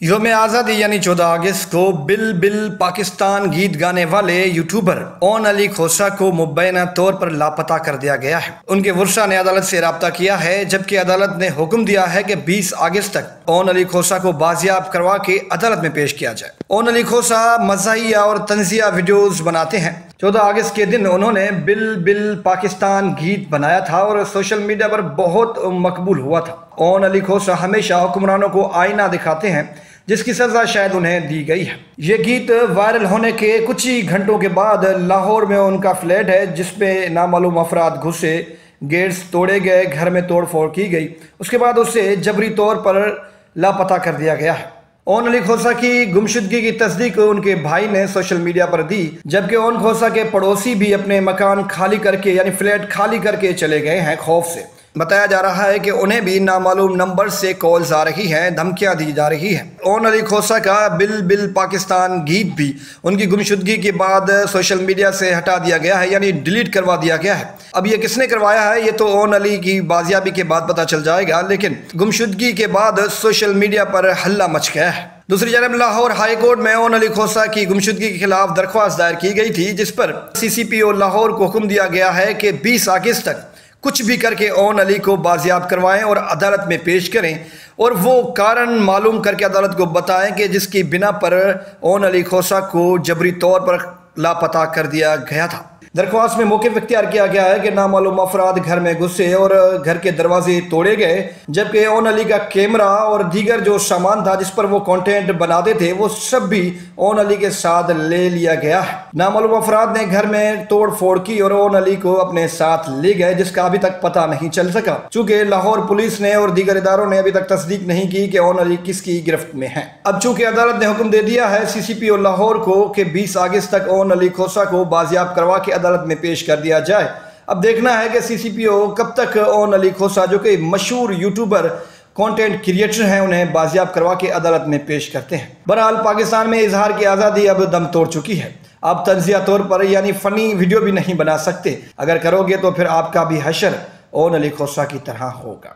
योम आज़ादी यानी 14 अगस्त को बिल बिल पाकिस्तान गीत गाने वाले यूट्यूबर ओन अली खोसा को मुबैना तौर पर लापता कर दिया गया है। उनके वर्षा ने अदालत से राब्ता किया है, जबकि अदालत ने हुक्म दिया है कि 20 अगस्त तक ओन अली खोसा को बाजियाब करवा के अदालत में पेश किया जाए। ओन अली खोसा मज़ाहिया और तंज़िया वीडियोज़ बनाते हैं। 14 अगस्त के दिन उन्होंने बिल बिल पाकिस्तान गीत बनाया था और सोशल मीडिया पर बहुत मकबूल हुआ था। ओन अली खोसा हमेशा हुक्मरानों को आईना दिखाते हैं, जिसकी सज़ा शायद उन्हें दी गई है। ये गीत वायरल होने के कुछ ही घंटों के बाद लाहौर में उनका फ्लैट है, जिसमें नामालूम अफराद घुसे, गेट्स तोड़े गए, घर में तोड़ फोड़ की गई। उसके बाद उसे जबरी तौर पर लापता कर दिया गया है। ओन अली खोसा की गुमशुदगी की तस्दीक उनके भाई ने सोशल मीडिया पर दी, जबकि ओन खोसा के पड़ोसी भी अपने मकान खाली करके यानी फ्लैट खाली करके चले गए हैं खौफ से। बताया जा रहा है कि उन्हें भी नामालूम नंबर से कॉल्स आ रही हैं, धमकियां दी जा रही हैं। ओन अली खोसा का बिल बिल पाकिस्तान गीत भी उनकी गुमशुदगी के बाद सोशल मीडिया से हटा दिया गया है, यानी डिलीट करवा दिया गया है। अब ये किसने करवाया है ये तो ओन अली की बाजियाबी के बाद पता चल जाएगा, लेकिन गुमशुदगी के बाद सोशल मीडिया पर हल्ला मच गया है। दूसरी जानब लाहौर हाई कोर्ट में ओन अली खोसा की गुमशुदगी के खिलाफ दरख्वास्त दायर की गई थी, जिस पर CCPO लाहौर को हुक्म दिया गया है कि 20 अगस्त तक कुछ भी करके ओन अली को बाजियाब करवाएं और अदालत में पेश करें, और वो कारण मालूम करके अदालत को बताएं कि जिसकी बिना पर ओन अली खोसा को जबरी तौर पर लापता कर दिया गया था। दरख्वास्त में मौक़िफ़ इख्तियार किया गया है कि नामालूम अफराद घर में घुसे और घर के दरवाजे तोड़े गए, जबकि ओन अली का कैमरा और दीगर जो सामान था जिस पर वो कंटेंट बनाते थे वो सब भी ओन अली के साथ ले लिया गया है। नामालूम अफराद ने घर में तोड़ फोड़ की और ओन अली को अपने साथ ले गए, जिसका अभी तक पता नहीं चल सका, चूँकि लाहौर पुलिस ने और दीगर इदारों ने अभी तक तस्दीक नहीं की कि ओन अली किसकी गिरफ्त में है। अब चूँकि अदालत ने हुक्म दे दिया है CCPO लाहौर को कि 20 अगस्त तक ओन अली खोसा को बाजियाब करवा के अदालत में पेश कर दिया जाए। अब देखना है कि CCPO कब तक ओन अली खोसा, जो कि मशहूर यूट्यूबर कंटेंट क्रिएटर हैं, उन्हें बाजियाब करवा के अदालत में पेश करते हैं। बहरहाल पाकिस्तान में इजहार की आज़ादी अब दम तोड़ चुकी है। आप तंज़िया तौर पर यानी फ़नी वीडियो भी नहीं बना सकते। अगर करोगे तो फिर आपका भी हशर ओन अली खोसा की तरह होगा।